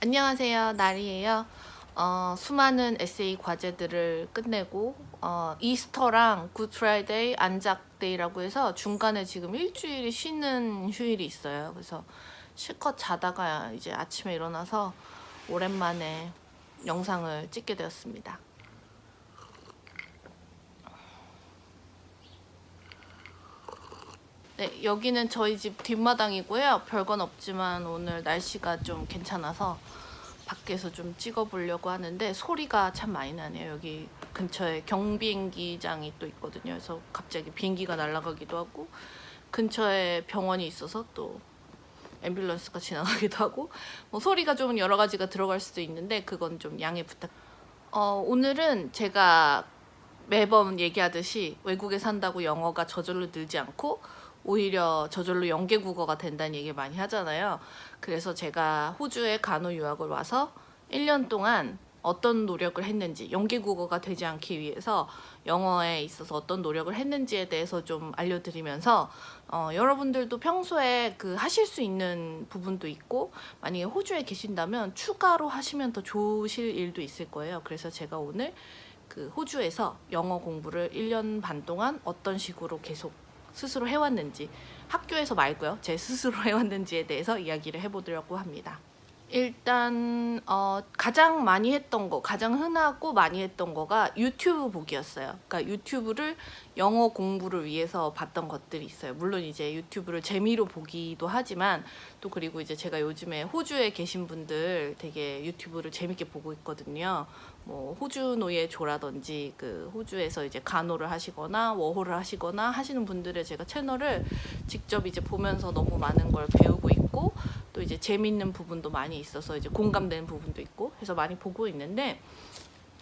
안녕하세요. 날이에요. 수많은 에세이 과제들을 끝내고 이스터랑 굿 프라이데이, 안작데이라고 해서 중간에 지금 일주일이 쉬는 휴일이 있어요. 그래서 실컷 자다가 이제 아침에 일어나서 오랜만에 영상을 찍게 되었습니다. 네, 여기는 저희 집 뒷마당이고요. 별건 없지만 오늘 날씨가 좀 괜찮아서 밖에서 좀 찍어보려고 하는데 소리가 참 많이 나네요. 여기 근처에 경비행기장이 또 있거든요. 그래서 갑자기 비행기가 날아가기도 하고 근처에 병원이 있어서 또 앰뷸런스가 지나가기도 하고 뭐 소리가 좀 여러 가지가 들어갈 수도 있는데 그건 좀 양해 부탁. 오늘은 제가 매번 얘기하듯이 외국에 산다고 영어가 저절로 늘지 않고 오히려 저절로 연계국어가 된다는 얘기를 많이 하잖아요. 그래서 제가 호주에 간호 유학을 와서 1년 동안 어떤 노력을 했는지, 연계국어가 되지 않기 위해서 영어에 있어서 어떤 노력을 했는지에 대해서 좀 알려드리면서 여러분들도 평소에 하실 수 있는 부분도 있고 만약에 호주에 계신다면 추가로 하시면 더 좋으실 일도 있을 거예요. 그래서 제가 오늘 호주에서 영어 공부를 1년 반 동안 어떤 식으로 계속 스스로 해왔는지, 학교에서 말고요, 제 스스로 해왔는지에 대해서 이야기를 해보려고 합니다. 일단 가장 많이 했던 거, 가장 흔하고 많이 했던 거가 유튜브 보기였어요. 그러니까 유튜브를 영어 공부를 위해서 봤던 것들이 있어요. 물론 이제 유튜브를 재미로 보기도 하지만 또 그리고 이제 제가 요즘에 호주에 계신 분들 되게 유튜브를 재밌게 보고 있거든요. 뭐 호주 노예 조라든지 호주에서 이제 간호를 하시거나 워홀을 하시거나 하시는 분들의 제가 채널을 직접 이제 보면서 너무 많은 걸 배우고 있고 또 이제 재밌는 부분도 많이 있어서 이제 공감되는 부분도 있고 해서 많이 보고 있는데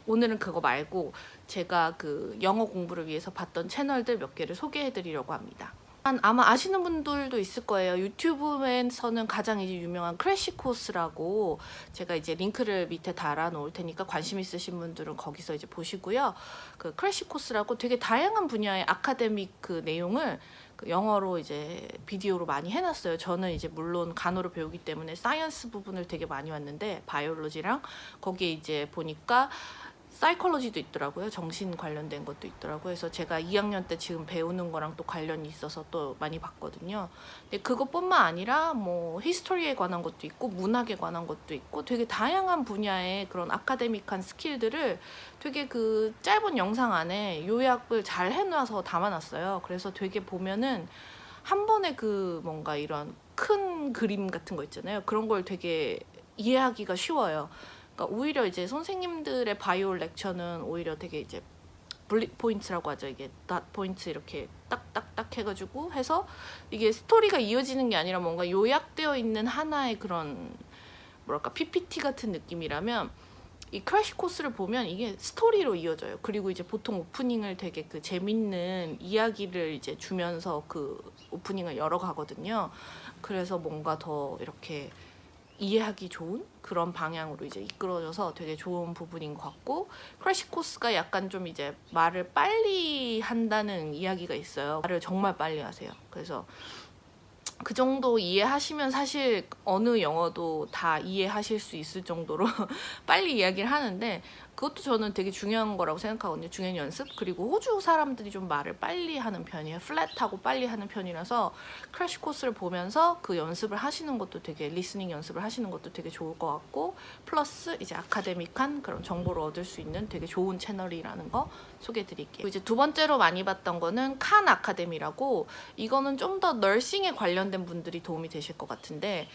오늘은 그거 말고 제가 영어 공부를 위해서 봤던 채널들 몇 개를 소개해 드리려고 합니다. 아마 아시는 분들도 있을 거예요. 유튜브에서는 가장 이제 유명한 크래시 코스라고 제가 이제 링크를 밑에 달아 놓을 테니까 관심 있으신 분들은 거기서 이제 보시고요. 크래시 코스라고 되게 다양한 분야의 아카데믹 내용을 영어로 이제 비디오로 많이 해놨어요. 저는 이제 물론 간호를 배우기 때문에 사이언스 부분을 되게 많이 왔는데 바이올로지랑 거기에 이제 보니까 사이콜로지도 있더라고요. 정신 관련된 것도 있더라고요. 그래서 제가 2학년 때 지금 배우는 거랑 또 관련이 있어서 또 많이 봤거든요. 근데 그것뿐만 아니라 뭐 히스토리에 관한 것도 있고 문학에 관한 것도 있고 되게 다양한 분야의 그런 아카데믹한 스킬들을 되게 짧은 영상 안에 요약을 잘 해놔서 담아놨어요. 그래서 되게 보면은 한 번에 뭔가 이런 큰 그림 같은 거 있잖아요. 그런 걸 되게 이해하기가 쉬워요. 그러니까 오히려 이제 선생님들의 바이올 렉처는 오히려 되게 이제 블릿 포인트라고 하죠. 이게 닷 포인트 이렇게 딱딱딱 해가지고 해서 이게 스토리가 이어지는 게 아니라 뭔가 요약되어 있는 하나의 그런 뭐랄까 PPT 같은 느낌이라면 이 크래시 코스를 보면 이게 스토리로 이어져요. 그리고 이제 보통 오프닝을 되게 재밌는 이야기를 이제 주면서 오프닝을 열어가거든요. 그래서 뭔가 더 이렇게 이해하기 좋은 그런 방향으로 이제 이끌어져서 되게 좋은 부분인 것 같고 크래시 코스가 약간 좀 이제 말을 빨리 한다는 이야기가 있어요. 말을 정말 빨리 하세요. 그래서 그 정도 이해하시면 사실 어느 영어도 다 이해하실 수 있을 정도로 빨리 이야기를 하는데 그것도 저는 되게 중요한 거라고 생각하거든요. 중요한 연습. 그리고 호주 사람들이 좀 말을 빨리 하는 편이에요. 플랫하고 빨리 하는 편이라서 크래시 코스를 보면서 그 연습을 하시는 것도 되게 리스닝 연습을 하시는 것도 되게 좋을 것 같고 플러스 이제 아카데믹한 그런 정보를 얻을 수 있는 되게 좋은 채널이라는 거 소개해 드릴게요. 이제 두 번째로 많이 봤던 거는 칸 아카데미라고 이거는 좀 더 널싱에 관련된 분들이 도움이 되실 것 같은데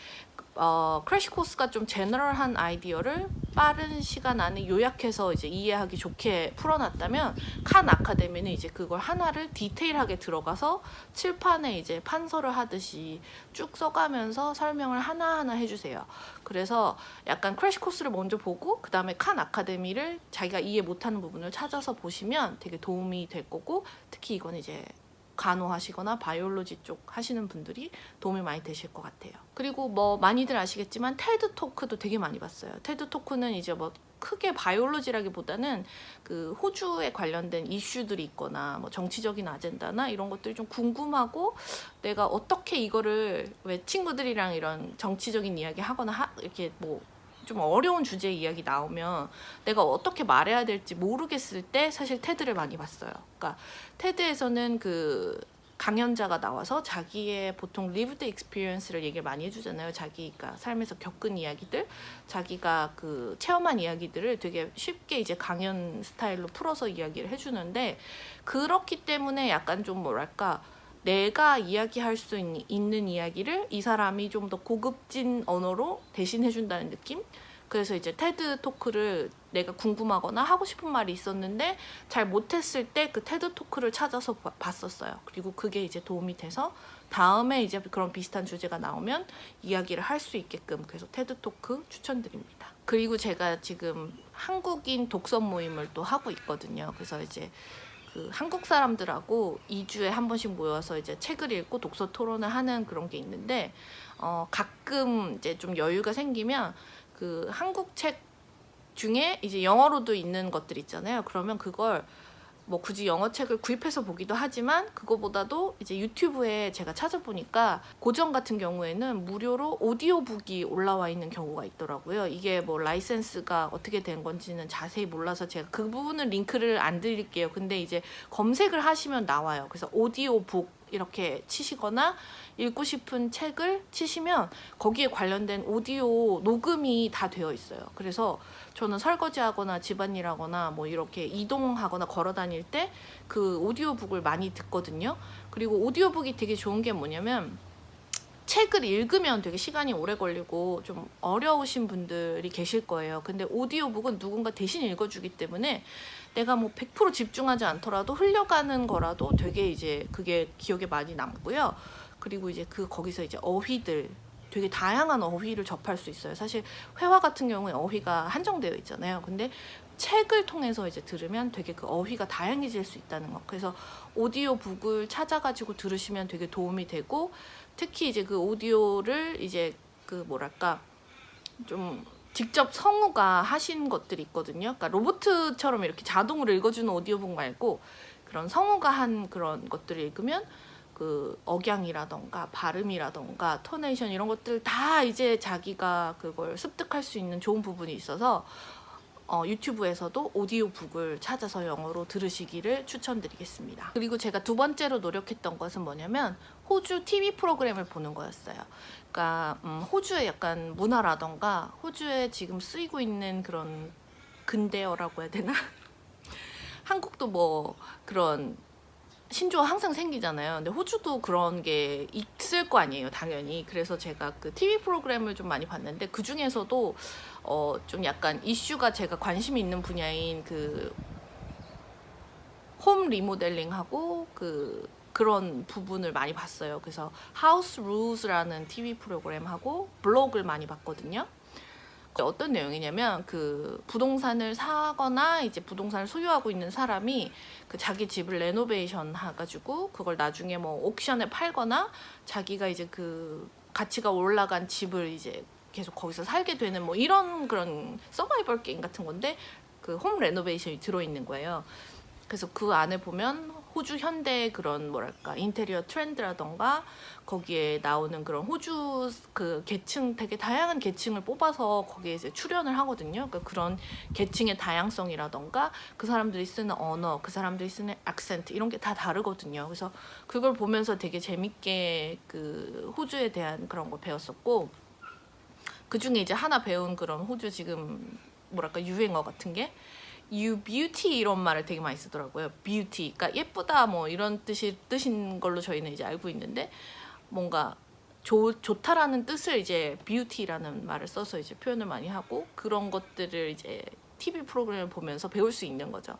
크래시 코스가 좀 제너럴한 아이디어를 빠른 시간 안에 요약해서 이제 이해하기 좋게 풀어놨다면 칸 아카데미는 이제 그걸 하나를 디테일하게 들어가서 칠판에 이제 판서를 하듯이 쭉 써가면서 설명을 하나하나 해주세요. 그래서 약간 크래시 코스를 먼저 보고 그 다음에 칸 아카데미를 자기가 이해 못하는 부분을 찾아서 보시면 되게 도움이 될 거고 특히 이건 이제 간호하시거나 바이올로지 쪽 하시는 분들이 도움이 많이 되실 것 같아요. 그리고 뭐 많이들 아시겠지만 테드 토크도 되게 많이 봤어요. 테드 토크는 이제 뭐 크게 바이올로지라기보다는 호주에 관련된 이슈들이 있거나 뭐 정치적인 아젠다나 이런 것들이 좀 궁금하고 내가 어떻게 이거를 왜 친구들이랑 이런 정치적인 이야기 하거나 이렇게 뭐 좀 어려운 주제의 이야기 나오면 내가 어떻게 말해야 될지 모르겠을 때 사실 테드를 많이 봤어요. 그러니까 테드에서는 그 강연자가 나와서 자기의 보통 lived experience를 얘기를 많이 해주잖아요. 자기가 삶에서 겪은 이야기들, 자기가 그 체험한 이야기들을 되게 쉽게 이제 강연 스타일로 풀어서 이야기를 해주는데, 그렇기 때문에 약간 좀 뭐랄까, 내가 이야기할 수 있는 이야기를 이 사람이 좀 더 고급진 언어로 대신해준다는 느낌? 그래서 이제 테드 토크를 내가 궁금하거나 하고 싶은 말이 있었는데 잘 못했을 때 그 테드 토크를 찾아서 봤었어요. 그리고 그게 이제 도움이 돼서 다음에 이제 그런 비슷한 주제가 나오면 이야기를 할 수 있게끔, 그래서 테드 토크 추천드립니다. 그리고 제가 지금 한국인 독서 모임을 또 하고 있거든요. 그래서 이제 그 한국 사람들하고 2주에 한 번씩 모여서 이제 책을 읽고 독서 토론을 하는 그런 게 있는데, 가끔 이제 좀 여유가 생기면 그 한국 책 중에 이제 영어로도 있는 것들 있잖아요. 그러면 그걸 뭐 굳이 영어 책을 구입해서 보기도 하지만, 그거보다도 이제 유튜브에 제가 찾아보니까 고전 같은 경우에는 무료로 오디오북이 올라와 있는 경우가 있더라고요. 이게 뭐 라이센스가 어떻게 된 건지는 자세히 몰라서 제가 그 부분은 링크를 안 드릴게요. 근데 이제 검색을 하시면 나와요. 그래서 오디오북 이렇게 치시거나 읽고 싶은 책을 치시면 거기에 관련된 오디오 녹음이 다 되어 있어요. 그래서 저는 설거지하거나 집안일하거나 뭐 이렇게 이동하거나 걸어 다닐 때 그 오디오북을 많이 듣거든요. 그리고 오디오북이 되게 좋은 게 뭐냐면, 책을 읽으면 되게 시간이 오래 걸리고 좀 어려우신 분들이 계실 거예요. 근데 오디오북은 누군가 대신 읽어주기 때문에 내가 뭐 100% 집중하지 않더라도 흘려가는 거라도 되게 이제 그게 기억에 많이 남고요. 그리고 이제 거기서 이제 어휘들, 되게 다양한 어휘를 접할 수 있어요. 사실 회화 같은 경우에 어휘가 한정되어 있잖아요. 근데 책을 통해서 이제 들으면 되게 그 어휘가 다양해질 수 있다는 거. 그래서 오디오북을 찾아가지고 들으시면 되게 도움이 되고, 특히 이제 그 오디오를 이제 그 뭐랄까 좀 직접 성우가 하신 것들이 있거든요. 그러니까 로봇처럼 이렇게 자동으로 읽어주는 오디오북 말고 그런 성우가 한 그런 것들을 읽으면 그 억양이라던가 발음이라던가 토네이션 이런 것들 다 이제 자기가 그걸 습득할 수 있는 좋은 부분이 있어서 유튜브에서도 오디오북을 찾아서 영어로 들으시기를 추천드리겠습니다. 그리고 제가 두 번째로 노력했던 것은 뭐냐면 호주 TV 프로그램을 보는 거였어요. 그러니까 호주의 약간 문화라던가 호주에 지금 쓰이고 있는 그런 근대어라고 해야 되나? 한국도 뭐 그런 신조어 항상 생기잖아요. 근데 호주도 그런 게 있을 거 아니에요, 당연히. 그래서 제가 그 TV 프로그램을 좀 많이 봤는데, 그 중에서도 좀 약간 이슈가 제가 관심이 있는 분야인 그 홈 리모델링하고 그런 부분을 많이 봤어요. 그래서 하우스 룰스라는 TV 프로그램하고 블로그를 많이 봤거든요. 어떤 내용이냐면, 그 부동산을 사거나 이제 부동산을 소유하고 있는 사람이 그 자기 집을 레노베이션 해가지고 그걸 나중에 뭐 옥션에 팔거나 자기가 이제 그 가치가 올라간 집을 이제 계속 거기서 살게 되는 뭐 이런 그런 서바이벌 게임 같은 건데, 그 홈 레노베이션이 들어있는 거예요. 그래서 그 안에 보면 호주 현대의 그런 뭐랄까 인테리어 트렌드라던가 거기에 나오는 그런 호주 그 계층, 되게 다양한 계층을 뽑아서 거기에 이제 출연을 하거든요. 그러니까 그런 계층의 다양성이라던가 그 사람들이 쓰는 언어, 그 사람들이 쓰는 악센트 이런 게 다 다르거든요. 그래서 그걸 보면서 되게 재밌게 그 호주에 대한 그런 거 배웠었고, 그 중에 이제 하나 배운 그런 호주 지금 뭐랄까 유행어 같은 게 You beauty 이런 말을 되게 많이 쓰더라고요. beauty, 그러니까 예쁘다 뭐 이런 뜻인 걸로 저희는 이제 알고 있는데, 뭔가 좋다라는 뜻을 이제 beauty라는 말을 써서 이제 표현을 많이 하고, 그런 것들을 이제 TV 프로그램을 보면서 배울 수 있는 거죠.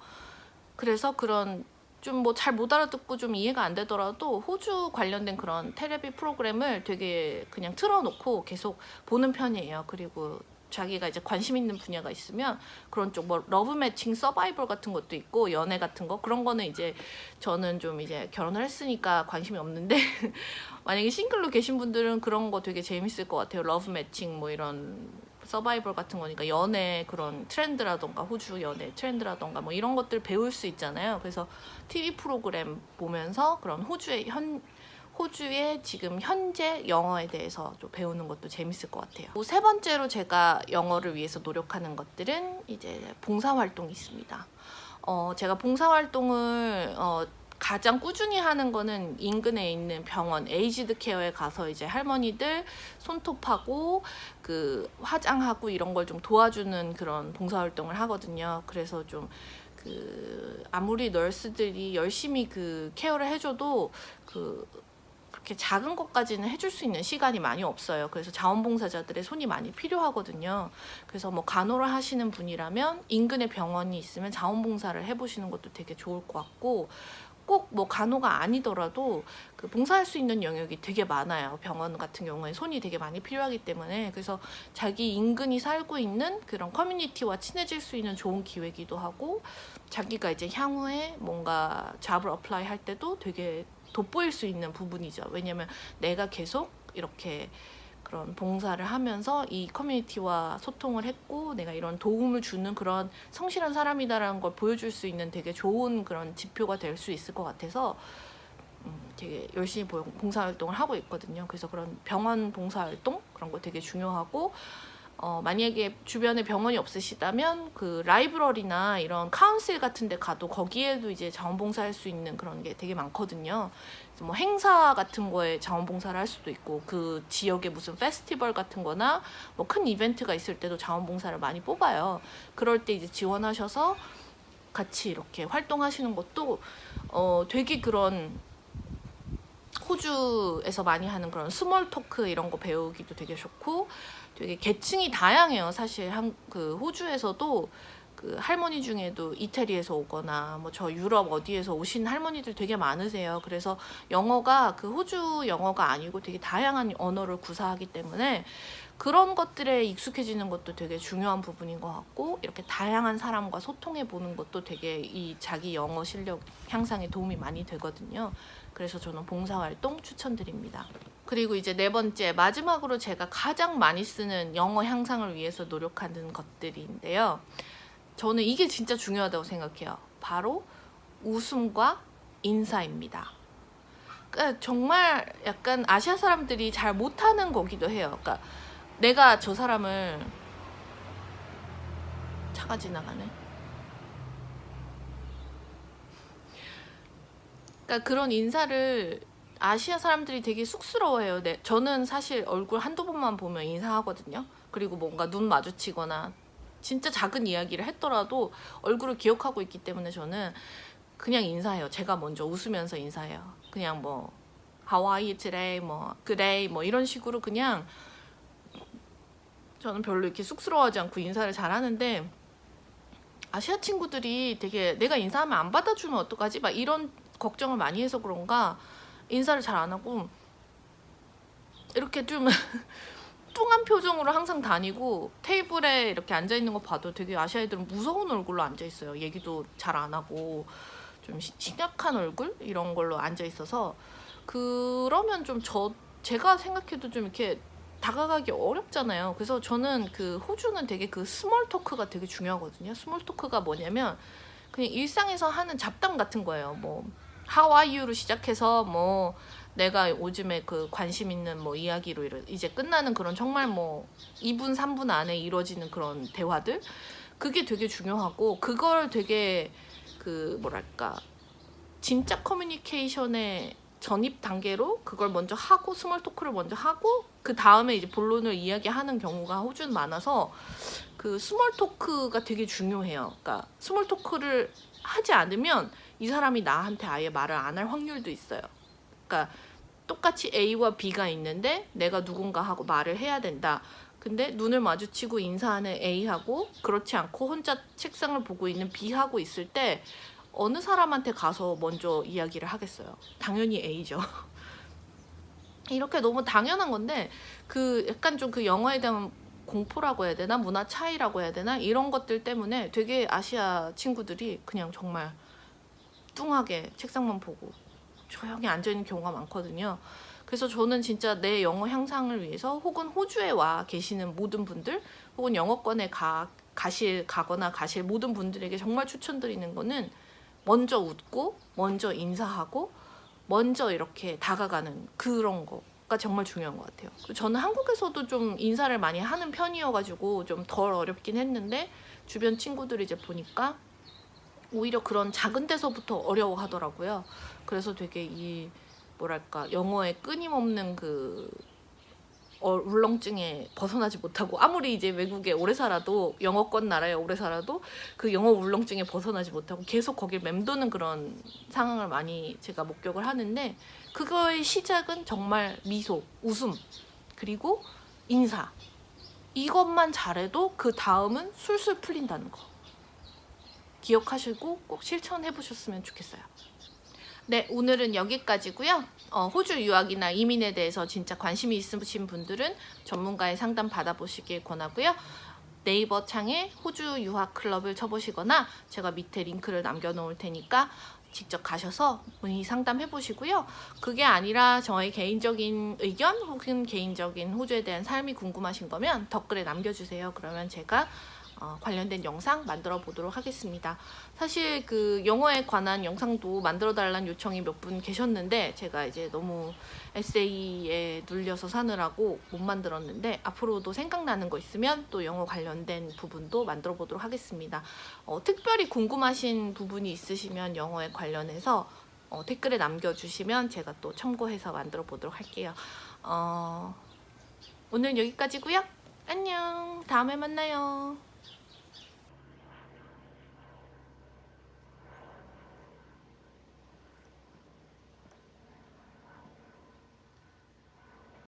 그래서 그런 좀 뭐 잘 못 알아듣고 좀 이해가 안 되더라도 호주 관련된 그런 텔레비 프로그램을 되게 그냥 틀어놓고 계속 보는 편이에요. 그리고 자기가 이제 관심 있는 분야가 있으면 그런 쪽 뭐 러브 매칭 서바이벌 같은 것도 있고 연애 같은 거, 그런 거는 이제 저는 좀 이제 결혼을 했으니까 관심이 없는데 만약에 싱글로 계신 분들은 그런 거 되게 재밌을 것 같아요. 러브 매칭 뭐 이런 서바이벌 같은 거니까 연애 그런 트렌드라던가 호주 연애 트렌드라던가 뭐 이런 것들 배울 수 있잖아요. 그래서 TV 프로그램 보면서 그런 호주의 지금 현재 영어에 대해서 좀 배우는 것도 재밌을 것 같아요. 세 번째로 제가 영어를 위해서 노력하는 것들은 이제 봉사활동이 있습니다. 제가 봉사활동을 가장 꾸준히 하는 거는 인근에 있는 병원 에이지드 케어에 가서 이제 할머니들 손톱하고 그 화장하고 이런 걸 좀 도와주는 그런 봉사활동을 하거든요. 그래서 좀 아무리 널스들이 열심히 그 케어를 해줘도 그렇게 작은 것까지는 해줄 수 있는 시간이 많이 없어요. 그래서 자원봉사자들의 손이 많이 필요하거든요. 그래서 뭐 간호를 하시는 분이라면 인근에 병원이 있으면 자원봉사를 해보시는 것도 되게 좋을 것 같고, 꼭 뭐 간호가 아니더라도 그 봉사할 수 있는 영역이 되게 많아요. 병원 같은 경우에 손이 되게 많이 필요하기 때문에. 그래서 자기 인근이 살고 있는 그런 커뮤니티와 친해질 수 있는 좋은 기회이기도 하고, 자기가 이제 향후에 뭔가 잡을 어플라이 할 때도 되게 돋보일 수 있는 부분이죠. 왜냐면 내가 계속 이렇게 그런 봉사를 하면서 이 커뮤니티와 소통을 했고, 내가 이런 도움을 주는 그런 성실한 사람이다라는 걸 보여줄 수 있는 되게 좋은 그런 지표가 될 수 있을 것 같아서 되게 열심히 봉사활동을 하고 있거든요. 그래서 그런 병원 봉사활동 그런 거 되게 중요하고, 만약에 주변에 병원이 없으시다면 그 라이브러리나 이런 카운슬 같은 데 가도 거기에도 이제 자원봉사할 수 있는 그런 게 되게 많거든요. 그래서 뭐 행사 같은 거에 자원봉사를 할 수도 있고, 그 지역에 무슨 페스티벌 같은 거나 뭐 큰 이벤트가 있을 때도 자원봉사를 많이 뽑아요. 그럴 때 이제 지원하셔서 같이 이렇게 활동하시는 것도 되게 그런 호주에서 많이 하는 그런 스몰 토크 이런 거 배우기도 되게 좋고, 되게 계층이 다양해요. 사실 그 호주에서도 그 할머니 중에도 이태리에서 오거나 뭐 저 유럽 어디에서 오신 할머니들 되게 많으세요. 그래서 영어가 그 호주 영어가 아니고 되게 다양한 언어를 구사하기 때문에 그런 것들에 익숙해지는 것도 되게 중요한 부분인 것 같고, 이렇게 다양한 사람과 소통해 보는 것도 되게 이 자기 영어 실력 향상에 도움이 많이 되거든요. 그래서 저는 봉사활동 추천드립니다. 그리고 이제 네 번째, 마지막으로 제가 가장 많이 쓰는 영어 향상을 위해서 노력하는 것들인데요. 저는 이게 진짜 중요하다고 생각해요. 바로 웃음과 인사입니다. 그러니까 정말 약간 아시아 사람들이 잘 못하는 거기도 해요. 그러니까 내가 저 사람을, 차가 지나가네. 그러니까 그런 인사를 아시아 사람들이 되게 쑥스러워해요. 저는 사실 얼굴 한두 번만 보면 인사하거든요. 그리고 뭔가 눈 마주치거나 진짜 작은 이야기를 했더라도 얼굴을 기억하고 있기 때문에 저는 그냥 인사해요. 제가 먼저 웃으면서 인사해요. 그냥 뭐 How are you today? 뭐 그래 뭐 이런 식으로 그냥 저는 별로 이렇게 쑥스러워하지 않고 인사를 잘 하는데, 아시아 친구들이 되게 내가 인사하면 안 받아주면 어떡하지? 막 이런 걱정을 많이 해서 그런가 인사를 잘 안 하고 이렇게 좀 뚱한 표정으로 항상 다니고, 테이블에 이렇게 앉아있는 거 봐도 되게 아시아 애들은 무서운 얼굴로 앉아있어요. 얘기도 잘 안 하고 좀 심약한 얼굴? 이런 걸로 앉아있어서, 그러면 좀 제가 생각해도 좀 이렇게 다가가기 어렵잖아요. 그래서 저는 그 호주는 되게 그 스몰 토크가 되게 중요하거든요. 스몰 토크가 뭐냐면 그냥 일상에서 하는 잡담 같은 거예요. 뭐 How are you로 시작해서 뭐 내가 요즘에 그 관심 있는 뭐 이야기로 이제 끝나는 그런 정말 뭐 2분 3분 안에 이루어지는 그런 대화들, 그게 되게 중요하고, 그걸 되게 그 뭐랄까 진짜 커뮤니케이션의 전입 단계로 그걸 먼저 하고 스몰 토크를 먼저 하고 그 다음에 이제 본론을 이야기하는 경우가 호주는 많아서 그 스몰 토크가 되게 중요해요. 그러니까 스몰 토크를 하지 않으면 이 사람이 나한테 아예 말을 안 할 확률도 있어요. 그러니까 똑같이 A와 B가 있는데 내가 누군가하고 말을 해야 된다. 근데 눈을 마주치고 인사하는 A하고 그렇지 않고 혼자 책상을 보고 있는 B하고 있을 때 어느 사람한테 가서 먼저 이야기를 하겠어요? 당연히 A죠. 이렇게 너무 당연한 건데 그 약간 좀 그 영어에 대한 공포라고 해야 되나, 문화 차이라고 해야 되나, 이런 것들 때문에 되게 아시아 친구들이 그냥 정말 뚱하게 책상만 보고 조용히 앉아있는 경우가 많거든요. 그래서 저는 진짜 내 영어 향상을 위해서 혹은 호주에 와 계시는 모든 분들 혹은 영어권에 가거나 가실 모든 분들에게 정말 추천드리는 거는 먼저 웃고 먼저 인사하고 먼저 이렇게 다가가는 그런 거가 정말 중요한 것 같아요. 저는 한국에서도 좀 인사를 많이 하는 편이어가지고 좀 덜 어렵긴 했는데 주변 친구들이 이제 보니까 오히려 그런 작은 데서부터 어려워하더라고요. 그래서 되게 이 뭐랄까 영어의 끊임없는 그 울렁증에 벗어나지 못하고, 아무리 이제 외국에 오래 살아도, 영어권 나라에 오래 살아도 그 영어 울렁증에 벗어나지 못하고 계속 거길 맴도는 그런 상황을 많이 제가 목격을 하는데, 그거의 시작은 정말 미소, 웃음, 그리고 인사, 이것만 잘해도 그 다음은 술술 풀린다는 거 기억하시고 꼭 실천해 보셨으면 좋겠어요. 네, 오늘은 여기까지고요. 호주 유학이나 이민에 대해서 진짜 관심이 있으신 분들은 전문가의 상담 받아보시길 권하고요. 네이버 창에 호주 유학 클럽을 쳐보시거나 제가 밑에 링크를 남겨놓을 테니까 직접 가셔서 문의 상담해 보시고요. 그게 아니라 저의 개인적인 의견 혹은 개인적인 호주에 대한 삶이 궁금하신 거면 댓글에 남겨주세요. 그러면 제가 관련된 영상 만들어 보도록 하겠습니다. 사실 그 영어에 관한 영상도 만들어 달라는 요청이 몇 분 계셨는데 제가 이제 너무 에세이에 눌려서 사느라고 못 만들었는데, 앞으로도 생각나는 거 있으면 또 영어 관련된 부분도 만들어 보도록 하겠습니다. 특별히 궁금하신 부분이 있으시면 영어에 관련해서 댓글에 남겨주시면 제가 또 참고해서 만들어 보도록 할게요. 오늘 여기까지고요. 안녕. 다음에 만나요.